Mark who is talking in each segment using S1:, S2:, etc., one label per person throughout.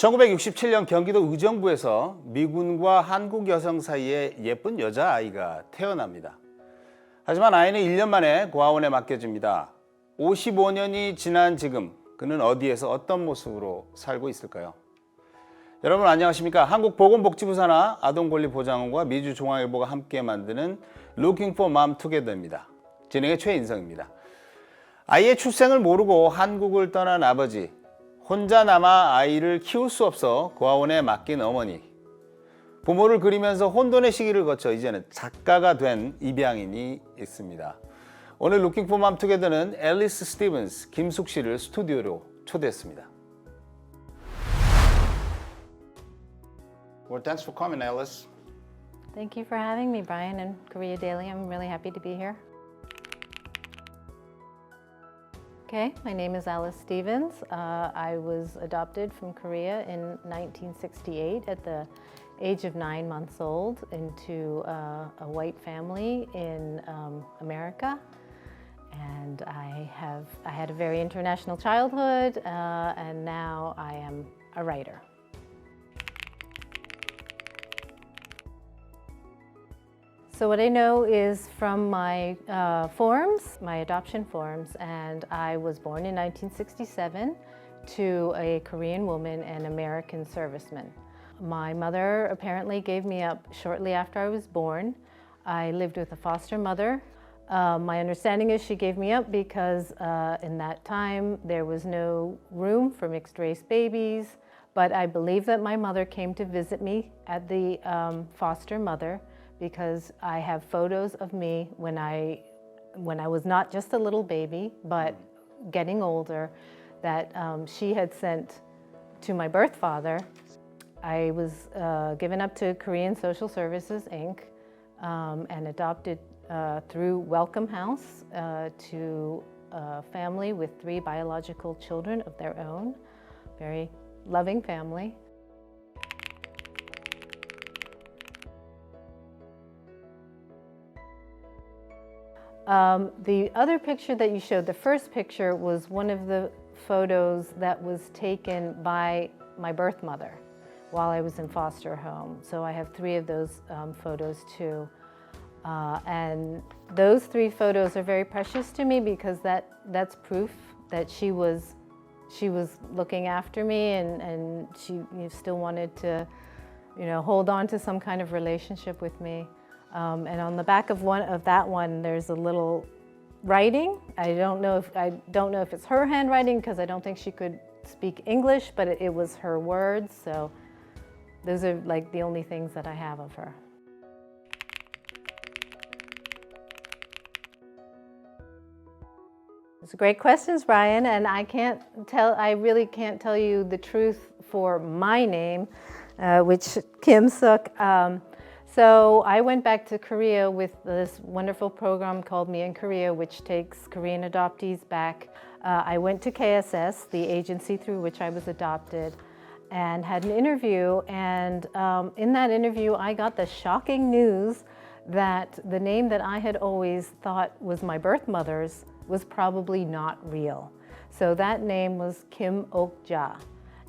S1: 1967년 경기도 의정부에서 미군과 한국 여성 사이에 예쁜 여자아이가 태어납니다. 하지만 아이는 1년 만에 고아원에 맡겨집니다. 55년이 지난 지금 그는 어디에서 어떤 모습으로 살고 있을까요? 여러분 안녕하십니까? 한국보건복지부 산하 아동권리보장원과 미주중앙일보가 함께 만드는 룩킹포맘 투게더입니다. 진행의 최인성입니다. 아이의 출생을 모르고 한국을 떠난 아버지, 혼자 남아 아이를 키울 수 없어 고아원에 맡긴 어머니, 부모를 그리면서 혼돈의 시기를 거쳐 이제는 작가가 된 입양인이 있습니다. 오늘 룩킹포맘 투게더는 앨리스 스티븐스, 김숙 씨를 스튜디오로 초대했습니다. Well, thanks for coming, Alice.
S2: Thank you for having me, Brian, and Korea Daily. I'm really happy to be here. Okay, my name is Alice Stevens. I was adopted from Korea in 1968 at the age of 9 months old into a white family in America. And I had a very international childhood, and now I am a writer. So what I know is from my forms, my adoption forms, and I was born in 1967 to a Korean woman and American serviceman. My mother apparently gave me up shortly after I was born. I lived with a foster mother. My understanding is she gave me up because in that time there was no room for mixed-race babies, but I believe that my mother came to visit me at the foster mother because I have photos of me when I was not just a little baby, but getting older, that she had sent to my birth father. I was given up to Korean Social Services, Inc., and adopted through Welcome House to a family with 3 biological children of their own, very loving family. The other picture that you showed, the first picture, was one of the photos that was taken by my birth mother while I was in foster home. So I have 3 of those photos too. And those 3 photos are very precious to me because that's proof that she was looking after me, and she still wanted to, hold on to some kind of relationship with me. And on the back of that one, there's a little writing. I don't know if it's her handwriting because I don't think she could speak English, but it was her words. So those are like the only things that I have of her. It's great questions, Brian, and I really can't tell you the truth for my name, which Kim Suk. So I went back to Korea with this wonderful program called Me in Korea, which takes Korean adoptees back. I went to KSS, the agency through which I was adopted, and had an interview. And in that interview, I got the shocking news that the name that I had always thought was my birth mother's was probably not real. So that name was Kim Ok-ja.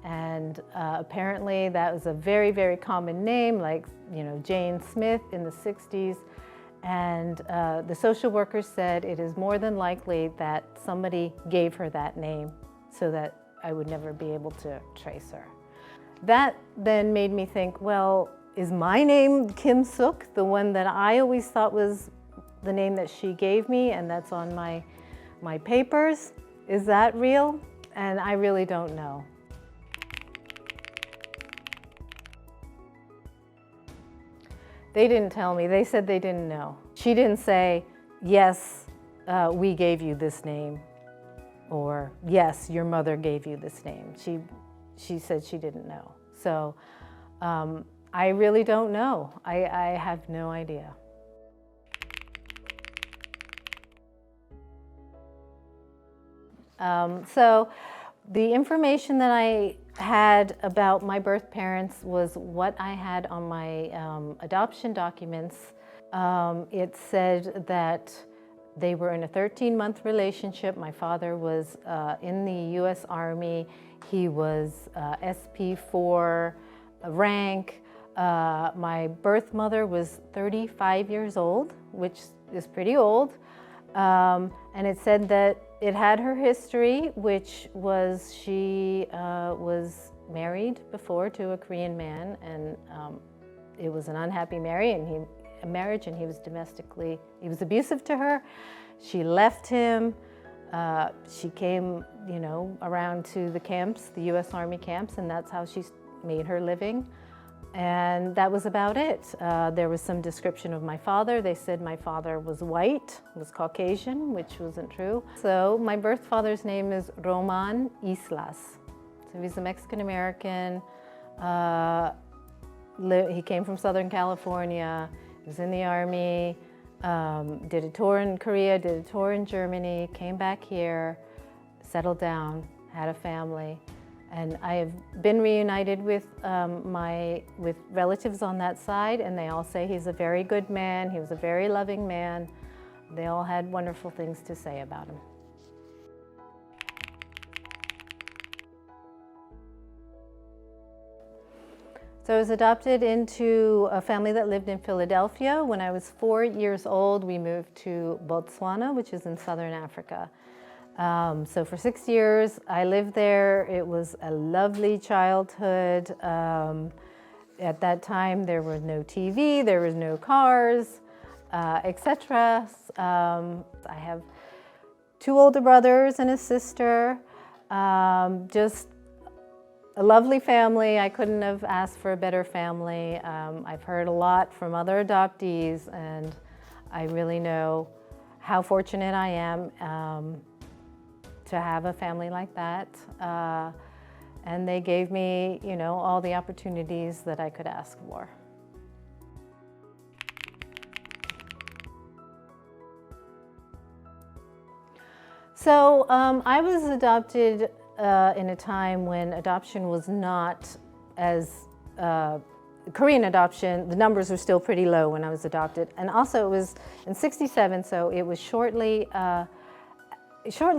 S2: And apparently that was a very, very common name, like Jane Smith in the 60s. And the social worker said it is more than likely that somebody gave her that name so that I would never be able to trace her. That then made me think, well, is my name Kim Suk, the one that I always thought was the name that she gave me and that's on my papers? Is that real? And I really don't know. They didn't tell me. They said they didn't know. She didn't say, yes, we gave you this name, or yes, your mother gave you this name. She said she didn't know. So I really don't know. I have no idea. So the information that I had about my birth parents was what I had on my adoption documents. It said that They were in a 13-month relationship. My father was in the U.S. Army. He was SP4 rank. My birth mother was 35 years old, which is pretty old. And it said that it had her history, which was she was married before to a Korean man, and it was an unhappy marriage, and he was abusive to her. She left him. She came, around to the camps, the U.S. Army camps, and that's how she made her living. And that was about it. There was some description of my father. They said my father was white, was Caucasian, which wasn't true. So my birth father's name is Roman Islas. So he's a Mexican-American. He came from Southern California. He was in the Army, did a tour in Korea, did a tour in Germany, came back here, settled down, had a family. And I have been reunited with relatives on that side, and they all say he's a very good man, he was a very loving man. They all had wonderful things to say about him. So I was adopted into a family that lived in Philadelphia. When I was 4 years old, we moved to Botswana, which is in southern Africa. So for 6 years, I lived there. It was a lovely childhood. At that time, there was no TV, there was no cars, etc. I have 2 older brothers and a sister. Just a lovely family. I couldn't have asked for a better family. I've heard a lot from other adoptees, and I really know how fortunate I am to have a family like that. And they gave me, all the opportunities that I could ask for. So I was adopted in a time when adoption was not as Korean adoption, the numbers were still pretty low when I was adopted. And also it was in '67, so it was shortly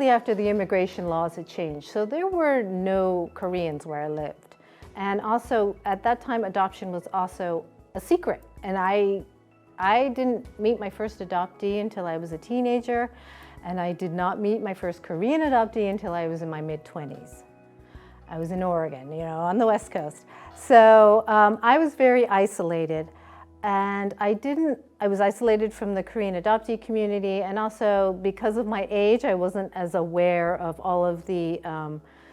S2: after the immigration laws had changed. So there were no Koreans where I lived. And also at that time, adoption was also a secret. And I didn't meet my first adoptee until I was a teenager. And I did not meet my first Korean adoptee until I was in my mid-20s. I was in Oregon, on the West Coast. So I was very isolated. And I was isolated from the Korean adoptee community, and also because of my age, I wasn't as aware of all of the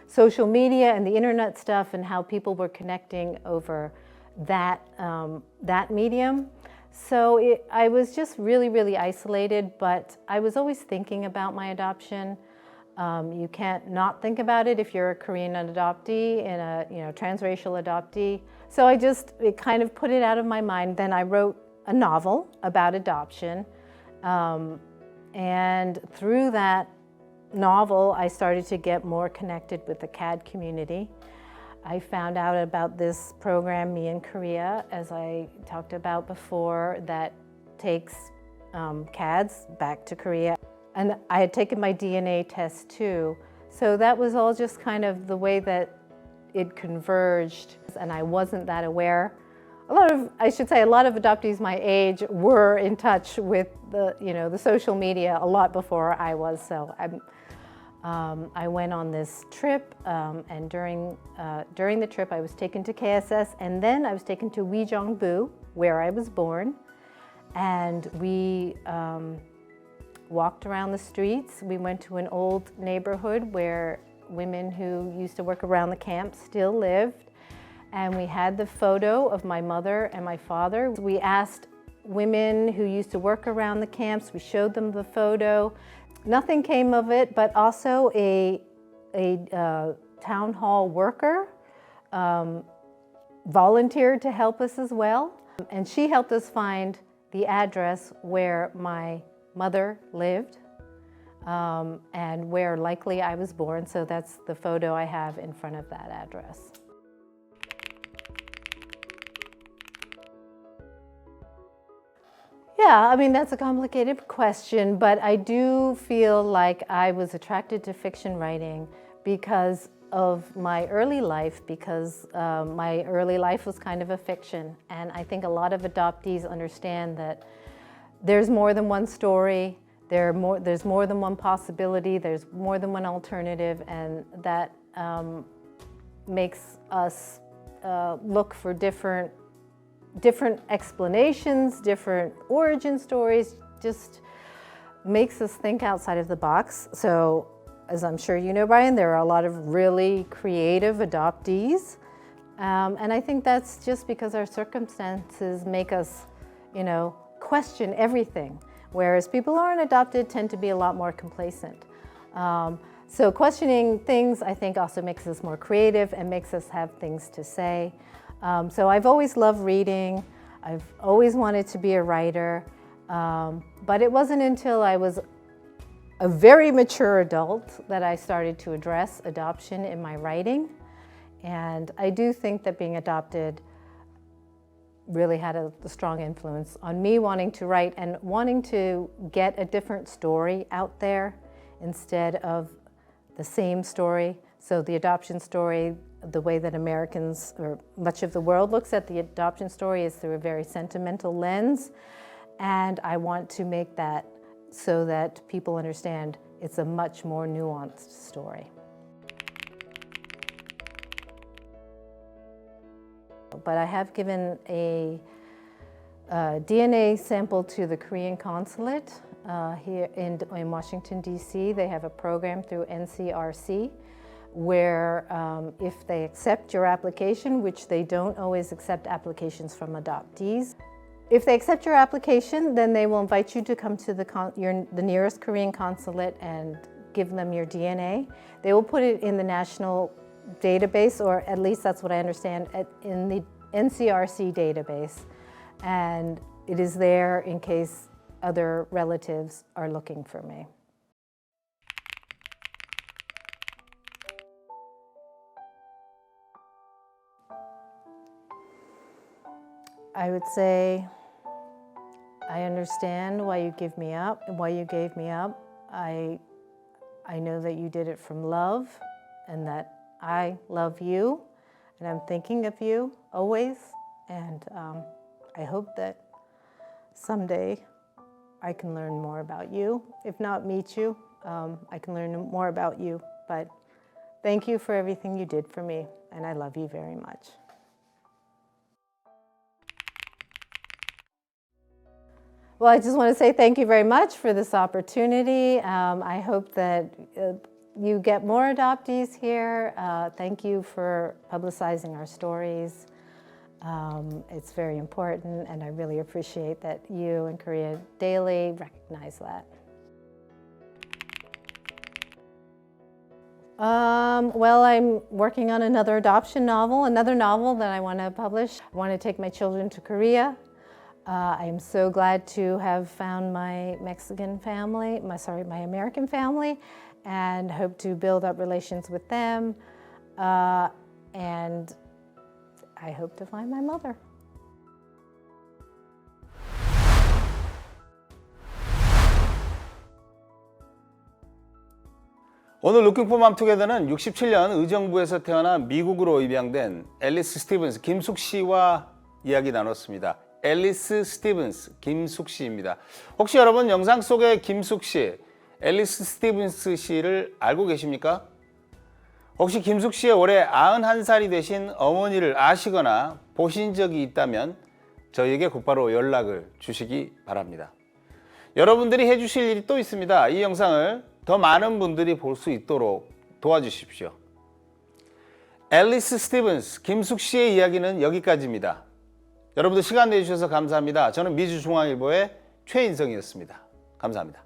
S2: social media and the internet stuff and how people were connecting over that medium. So I was just really, really isolated, but I was always thinking about my adoption. You can't not think about it if you're a Korean adoptee and a transracial adoptee. So it kind of put it out of my mind. Then I wrote a novel about adoption. And through that novel, I started to get more connected with the CAD community. I found out about this program, Me in Korea, as I talked about before, that takes CADs back to Korea. And I had taken my DNA test too. So that was all just kind of the way that it converged, and I wasn't that aware. A lot of adoptees my age were in touch with the social media a lot before I was. So I went on this trip, and during the trip I was taken to KSS, and then I was taken to Uijeongbu, where I was born, and we walked around the streets. We went to an old neighborhood where women who used to work around the camp still lived. And we had the photo of my mother and my father. We asked women who used to work around the camps, we showed them the photo. Nothing came of it, but also a town hall worker volunteered to help us as well. And she helped us find the address where my mother lived and where likely I was born. So that's the photo I have in front of that address. Yeah, I mean, that's a complicated question, but I do feel like I was attracted to fiction writing because of my early life, because my early life was kind of a fiction. And I think a lot of adoptees understand that there's more than one story, there's more than one possibility, there's more than one alternative, and that makes us look for different explanations, different origin stories, just makes us think outside of the box. So, as I'm sure you know, Brian, there are a lot of really creative adoptees. And I think that's just because our circumstances make us, question everything. Whereas people who aren't adopted tend to be a lot more complacent. So questioning things, I think, also makes us more creative and makes us have things to say. So I've always loved reading. I've always wanted to be a writer. But it wasn't until I was a very mature adult that I started to address adoption in my writing. And I do think that being adopted really had a strong influence on me wanting to write and wanting to get a different story out there instead of the same story. So the adoption story, the way that Americans or much of the world looks at the adoption story is through a very sentimental lens. And I want to make that so that people understand it's a much more nuanced story. But I have given a DNA sample to the Korean consulate here in Washington, D.C. They have a program through NCRC where if they accept your application, which they don't always accept applications from adoptees, if they accept your application, then they will invite you to come to the nearest Korean consulate and give them your DNA. They will put it in the national database, or at least that's what I understand, in the NCRC database. And it is there in case other relatives are looking for me. I would say, I understand why you gave me up. I know that you did it from love and that I love you and I'm thinking of you always. And I hope that someday I can learn more about you. If not meet you, I can learn more about you. But thank you for everything you did for me, and I love you very much. Well, I just want to say thank you very much for this opportunity. I hope that you get more adoptees here. Thank you for publicizing our stories. It's very important, and I really appreciate that you and Korea Daily recognize that. Well, I'm working on another adoption novel, another novel that I want to publish. I want to take my children to Korea. I'm so glad to have found my Mexican family, my American family, and hope to build up relations with them. And I hope to find my mother.
S1: 오늘 룩킹포맘 투게더는 67년 의정부에서 태어나 미국으로 입양된 앨리스 스티븐스 김숙 씨와 이야기 나눴습니다. 앨리스 스티븐스 김숙 씨입니다. 혹시 여러분 영상 속의 김숙 씨, 앨리스 스티븐스 씨를 알고 계십니까? 혹시 김숙 씨의 올해 91살이 되신 어머니를 아시거나 보신 적이 있다면 저희에게 곧바로 연락을 주시기 바랍니다. 여러분들이 해주실 일이 또 있습니다. 이 영상을 더 많은 분들이 볼 수 있도록 도와주십시오. 앨리스 스티븐스 김숙 씨의 이야기는 여기까지입니다. 여러분들 시간 내주셔서 감사합니다. 저는 미주 중앙일보의 최인성이었습니다. 감사합니다.